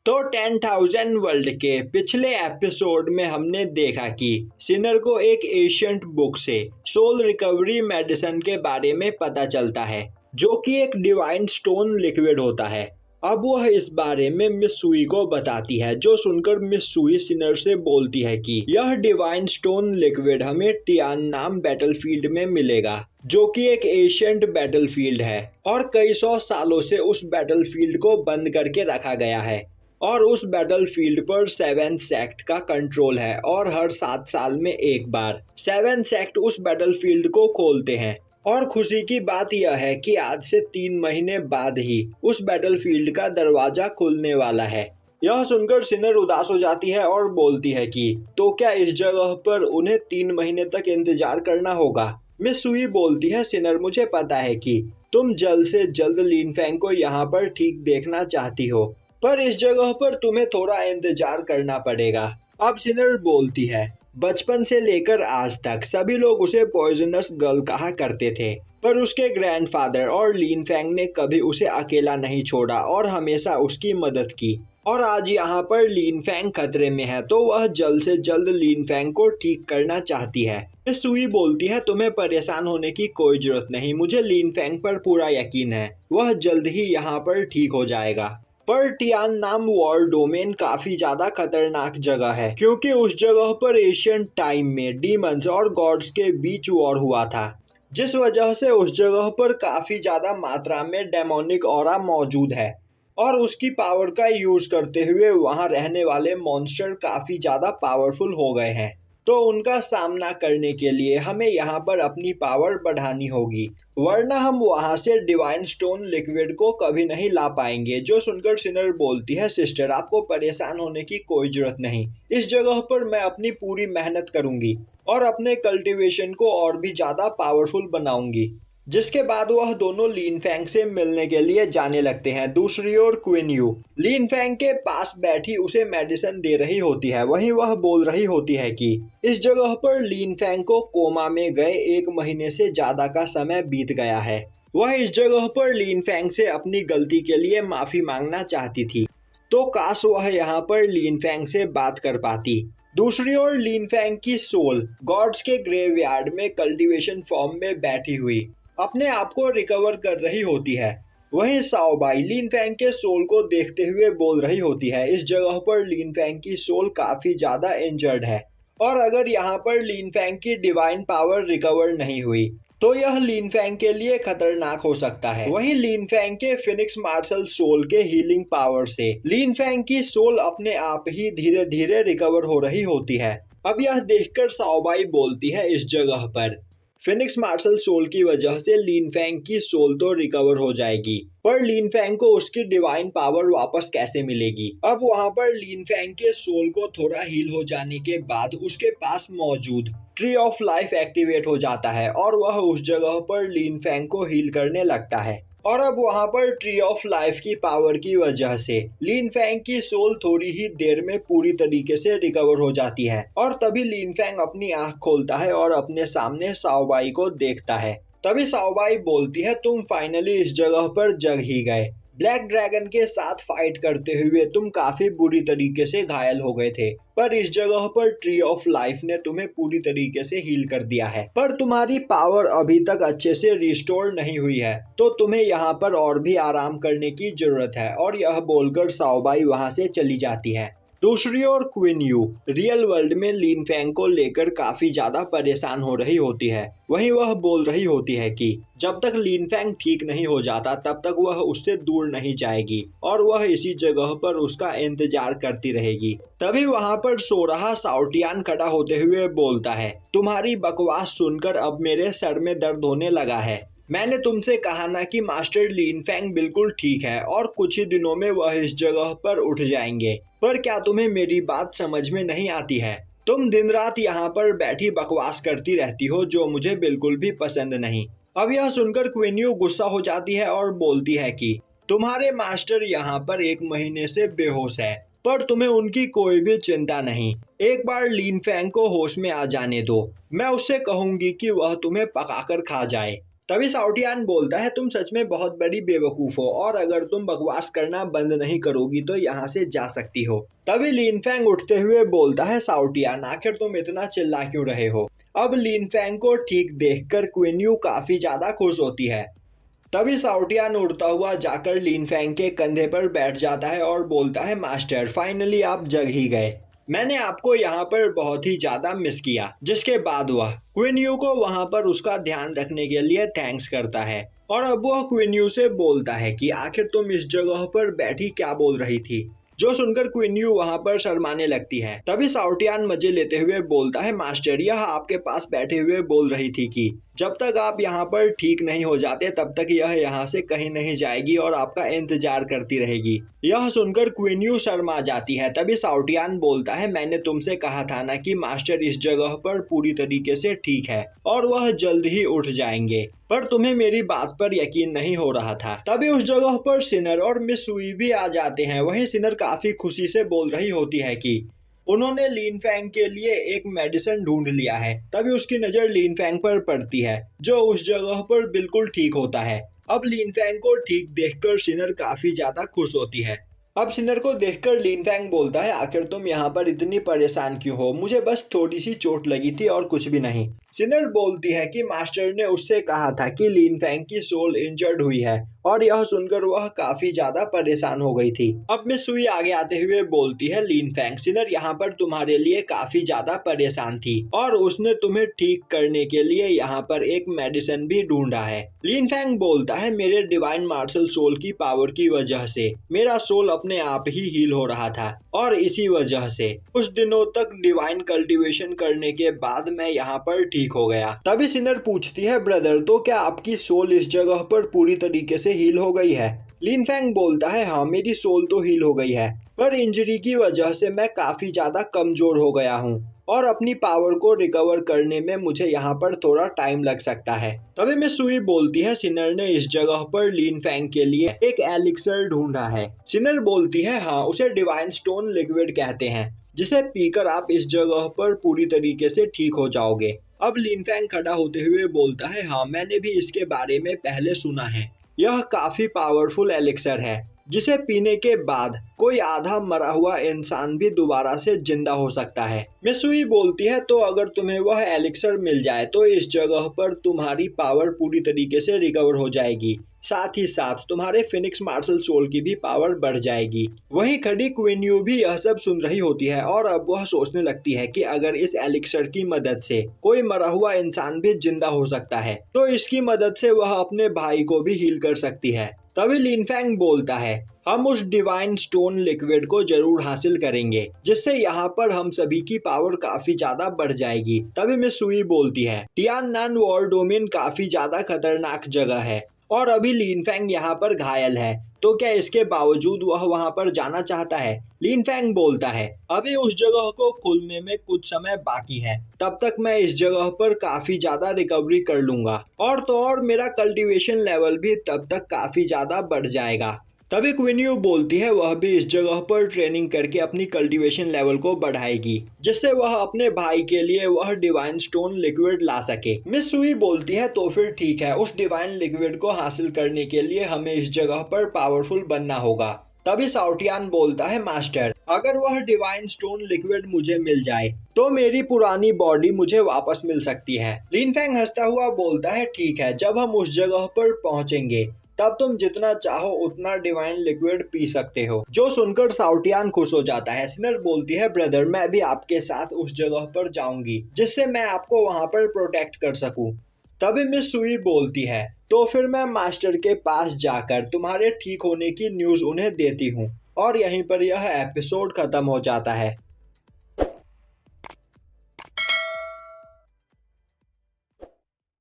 तो 10,000 वर्ल्ड के पिछले एपिसोड में हमने देखा कि सिनर को एक एशियंट बुक से सोल रिकवरी मेडिसिन के बारे में पता चलता है, जो कि एक डिवाइन स्टोन लिक्विड होता है। अब वह इस बारे में मिस सुई को बताती है, जो सुनकर मिस सुई सिनर से बोलती है कि यह डिवाइन स्टोन लिक्विड हमें टियान नाम बैटलफील्ड में मिलेगा, जो कि एक एशियंट बैटलफील्ड है और कई सौ सालों से उस बैटलफील्ड को बंद करके रखा गया है और उस बैटलफील्ड पर 7 सेक्ट का कंट्रोल है और हर 7 साल में एक बार 7 सेक्ट उस बैटलफील्ड को खोलते हैं। और खुशी की बात यह है कि आज से 3 महीने बाद ही उस बैटलफील्ड का दरवाजा खुलने वाला है। यह सुनकर सिनर उदास हो जाती है और बोलती है कि तो क्या इस जगह पर उन्हें 3 महीने तक इंतजार करना होगा। मिस सुई बोलती है, सिनर मुझे पता है कि तुम जल्द से जल्द लिन फेंग को यहाँ पर ठीक देखना चाहती हो, पर इस जगह पर तुम्हें थोड़ा इंतजार करना पड़ेगा। अब सिनर बोलती है, बचपन से लेकर आज तक सभी लोग उसे पॉइजनस गर्ल कहा करते थे, पर उसके ग्रैंडफादर और लिन फेंग ने कभी उसे अकेला नहीं छोड़ा और हमेशा उसकी मदद की। और आज यहाँ पर लिन फेंग खतरे में है, तो वह जल्द से जल्द लिन फेंग को ठीक करना चाहती है। मिस सुई बोलती है, तुम्हें परेशान होने की कोई जरूरत नहीं, मुझे लिन फेंग पर पूरा यकीन है, वह जल्द ही यहाँ पर ठीक हो जाएगा। पर टियान नाम वॉर डोमेन काफी ज्यादा खतरनाक जगह है, क्योंकि उस जगह पर एशियन टाइम में डीमंस और गॉड्स के बीच वॉर हुआ था, जिस वजह से उस जगह पर काफी ज्यादा मात्रा में डेमोनिक ऑरा मौजूद है और उसकी पावर का यूज करते हुए वहां रहने वाले मॉन्स्टर काफी ज्यादा पावरफुल हो गए हैं। तो उनका सामना करने के लिए हमें यहाँ पर अपनी पावर बढ़ानी होगी, वरना हम वहाँ से डिवाइन स्टोन लिक्विड को कभी नहीं ला पाएंगे। जो सुनकर सिनर बोलती है, सिस्टर आपको परेशान होने की कोई जरूरत नहीं, इस जगह पर मैं अपनी पूरी मेहनत करूंगी और अपने कल्टीवेशन को और भी ज्यादा पावरफुल बनाऊंगी। जिसके बाद वह दोनों लिन फेंग से मिलने के लिए जाने लगते हैं। दूसरी ओर क्वीन यू लिन फेंग के पास बैठी उसे मेडिसिन दे रही होती है। वहीं वह बोल रही होती है कि इस जगह पर लिन फेंग को कोमा में गए 1 महीने से ज्यादा का समय बीत गया है। वह इस जगह पर लिन फेंग से अपनी गलती के लिए माफी मांगना चाहती थी, तो काश वह यहाँ पर लिन फेंग से बात कर पाती। दूसरी ओर लिन फेंग की सोल गॉड्स के ग्रेवयार्ड में कल्टीवेशन फॉर्म में बैठी हुई अपने आप को रिकवर कर रही होती है। वहीं साओबाई लिन फेंग के सोल को देखते हुए बोल रही होती है, इस जगह पर लिन फेंग की सोल काफी ज्यादा इंजर्ड है और अगर यहाँ पर लिन फेंग की डिवाइन पावर रिकवर नहीं हुई तो यह लिन फेंग के लिए खतरनाक हो सकता है। वहीं लिन फेंग के फिनिक्स मार्शल सोल के हीलिंग पावर से लिन फेंग की सोल अपने आप ही धीरे धीरे रिकवर हो रही होती है। अब यह देखकर साओबाई बोलती है, इस जगह पर फिनिक्स मार्शल सोल की वजह से लिन फेंग की सोल तो रिकवर हो जाएगी, पर लिन फेंग को उसकी डिवाइन पावर वापस कैसे मिलेगी। अब वहां पर लिन फेंग के सोल को थोड़ा हील हो जाने के बाद उसके पास मौजूद ट्री ऑफ लाइफ एक्टिवेट हो जाता है और वह उस जगह पर लिन फेंग को हील करने लगता है। और अब वहां पर ट्री ऑफ लाइफ की पावर की वजह से लिन फेंग की सोल थोड़ी ही देर में पूरी तरीके से रिकवर हो जाती है और तभी लिन फेंग अपनी आंख खोलता है और अपने सामने साओबाई को देखता है। तभी साओबाई बोलती है, तुम फाइनली इस जगह पर जग ही गए। ब्लैक ड्रैगन के साथ फाइट करते हुए तुम काफी बुरी तरीके से घायल हो गए थे, पर इस जगह पर ट्री ऑफ लाइफ ने तुम्हें पूरी तरीके से हील कर दिया है, पर तुम्हारी पावर अभी तक अच्छे से रिस्टोर नहीं हुई है, तो तुम्हें यहाँ पर और भी आराम करने की जरूरत है। और यह बोलकर साओबाई वहाँ से चली जाती है। दूसरी ओर क्वीन यू रियल वर्ल्ड में लिन फेंग को लेकर काफी ज्यादा परेशान हो रही होती है। वहीं वह बोल रही होती है कि जब तक लिन फेंग ठीक नहीं हो जाता तब तक वह उससे दूर नहीं जाएगी और वह इसी जगह पर उसका इंतजार करती रहेगी। तभी वहां पर सो रहा साओटियान खड़ा होते हुए बोलता है, तुम्हारी बकवास सुनकर अब मेरे सर में दर्द होने लगा है। मैंने तुमसे कहा ना कि मास्टर लिन फेंग बिल्कुल ठीक है और कुछ ही दिनों में वह इस जगह पर उठ जाएंगे, पर क्या तुम्हें मेरी बात समझ में नहीं आती है? तुम दिन रात यहाँ पर बैठी बकवास करती रहती हो, जो मुझे बिल्कुल भी पसंद नहीं। अब यह सुनकर क्वीन यू गुस्सा हो जाती है और बोलती है कि तुम्हारे मास्टर यहाँ पर 1 महीने से बेहोश है, पर तुम्हें उनकी कोई भी चिंता नहीं। एक बार लिन फेंग को होश में आ जाने दो, मैं उससे कहूंगी कि वह तुम्हें पकाकर खा जाए। तभी साउटियान बोलता है तुम सच में बहुत बड़ी बेवकूफ हो और अगर तुम बकवास करना बंद नहीं करोगी तो यहाँ से जा सकती हो। तभी लिन फैंग उठते हुए बोलता है साउटियान आखिर तुम इतना चिल्ला क्यों रहे हो। अब लिन फैंग को ठीक देखकर क्वीन यू काफी ज्यादा खुश होती है। तभी साउटियान उड़ता हुआ जाकर लिन फैंग के कंधे पर बैठ जाता है और बोलता है मास्टर फाइनली आप जग ही गए। मैंने आपको यहाँ पर बहुत ही ज्यादा मिस किया। जिसके बाद वह क्वीन यू को वहाँ पर उसका ध्यान रखने के लिए थैंक्स करता है और अब वह क्वीन यू से बोलता है कि आखिर तुम इस जगह पर बैठी क्या बोल रही थी, जो सुनकर क्वीन यू वहाँ पर शर्माने लगती है। तभी साउटियान मजे लेते हुए बोलता है मास्टर यह आपके पास बैठे हुए बोल रही थी कि जब तक आप यहाँ पर ठीक नहीं हो जाते तब तक यह यहाँ से कहीं नहीं जाएगी और आपका इंतजार करती रहेगी। यह सुनकर क्वीन यू शर्मा जाती है। तभी साउटियान बोलता है मैंने तुमसे कहा था ना कि मास्टर इस जगह पर पूरी तरीके से ठीक है और वह जल्द ही उठ जाएंगे, पर तुम्हें मेरी बात पर यकीन नहीं हो रहा था। तभी उस जगह पर सिनर और मिस सुई भी आ जाते हैं। वहीं सिनर काफी खुशी से बोल रही होती है कि उन्होंने लिन फैंग के लिए एक मेडिसिन ढूंढ लिया है। तभी उसकी नजर लिन फैंग पर पड़ती है जो उस जगह पर बिल्कुल ठीक होता है। अब लिन फैंग को ठीक देखकर सिनर काफी ज्यादा खुश होती है। अब सिनर को देखकर लिन फैंग बोलता है आखिर तुम यहाँ पर इतनी परेशान क्यों हो, मुझे बस थोड़ी सी चोट लगी थी और कुछ भी नहीं। सिनर बोलती है कि मास्टर ने उससे कहा था कि लिन फैंग की सोल इंजर्ड हुई है और यह सुनकर वह काफी ज्यादा परेशान हो गई थी। अब मिस सुई आगे आते हुए बोलती है लिन फैंग सिनर यहाँ पर तुम्हारे लिए काफी ज्यादा परेशान थी और उसने तुम्हें ठीक करने के लिए यहाँ पर एक मेडिसिन भी ढूंढा है। लिन फैंग बोलता है मेरे डिवाइन मार्शल सोल की पावर की वजह से मेरा सोल अपने आप ही हील हो रहा था और इसी वजह से कुछ दिनों तक डिवाइन कल्टीवेशन करने के बाद मैं यहाँ पर ठीक हो गया। तभी सिनर पूछती है ब्रदर तो क्या आपकी सोल इस जगह पर पूरी तरीके से हील हो गई है। लिन फैंग बोलता है हाँ मेरी सोल तो हील हो गई है, पर इंजरी की वजह से मैं काफी ज्यादा कमजोर हो गया हूँ और अपनी पावर को रिकवर करने में मुझे यहाँ पर थोड़ा टाइम लग सकता है। तभी मिस सुई बोलती है सिनर ने इस जगह पर लिन फैंग के लिए एक एलिक्सर ढूंढा है। सिनर बोलती है हाँ उसे डिवाइन स्टोन लिक्विड कहते हैं जिसे पीकर आप इस जगह पर पूरी तरीके से ठीक हो जाओगे। अब लिन फैंग खड़ा होते हुए बोलता है हाँ मैंने भी इसके बारे में पहले सुना है, यह काफी पावरफुल एलिक्सर है जिसे पीने के बाद कोई आधा मरा हुआ इंसान भी दोबारा से जिंदा हो सकता है। मिस सुई बोलती है तो अगर तुम्हें वह एलिक्सर मिल जाए तो इस जगह पर तुम्हारी पावर पूरी तरीके से रिकवर हो जाएगी, साथ ही साथ तुम्हारे फिनिक्स मार्शल सोल की भी पावर बढ़ जाएगी। वहीं खड़ी क्वीन यू भी यह सब सुन रही होती है और अब वह सोचने लगती है कि अगर इस एलिक्सर की मदद से कोई मरा हुआ इंसान भी जिंदा हो सकता है तो इसकी मदद से वह अपने भाई को भी हील कर सकती है। तभी लिन फैंग बोलता है हम उस डिवाइन स्टोन लिक्विड को जरूर हासिल करेंगे जिससे यहाँ पर हम सभी की पावर काफी ज्यादा बढ़ जाएगी। तभी मिस सुई बोलती है टियाननान वॉर डोमेन काफी ज्यादा खतरनाक जगह है और अभी लिन फैंग यहाँ पर घायल है, तो क्या इसके बावजूद वह वहाँ पर जाना चाहता है। लिन फैंग बोलता है अभी उस जगह को खुलने में कुछ समय बाकी है, तब तक मैं इस जगह पर काफी ज्यादा रिकवरी कर लूंगा और तो और मेरा कल्टीवेशन लेवल भी तब तक काफी ज्यादा बढ़ जाएगा। तभी क्वीन यू बोलती है वह भी इस जगह पर ट्रेनिंग करके अपनी कल्टीवेशन लेवल को बढ़ाएगी जिससे वह अपने भाई के लिए वह डिवाइन स्टोन लिक्विड ला सके। मिस सुई बोलती है तो फिर ठीक है उस डिवाइन लिक्विड को हासिल करने के लिए हमें इस जगह पर पावरफुल बनना होगा। तभी साउटियान बोलता है मास्टर अगर वह डिवाइन स्टोन लिक्विड मुझे मिल जाए तो मेरी पुरानी बॉडी मुझे वापस मिल सकती है। लिन फैंग हंसता हुआ बोलता है ठीक है जब हम उस जगह पर पहुंचेंगे तब तुम जितना चाहो उतना डिवाइन लिक्विड पी सकते हो। जो सुनकर साउटियान खुश हो जाता है। सिनर बोलती है ब्रदर मैं भी आपके साथ उस जगह पर जाऊंगी जिससे मैं आपको वहां पर प्रोटेक्ट कर सकूं। तभी मिस सुई बोलती है तो फिर मैं मास्टर के पास जाकर तुम्हारे ठीक होने की न्यूज उन्हें देती हूँ और यहीं पर यह एपिसोड खत्म हो जाता है।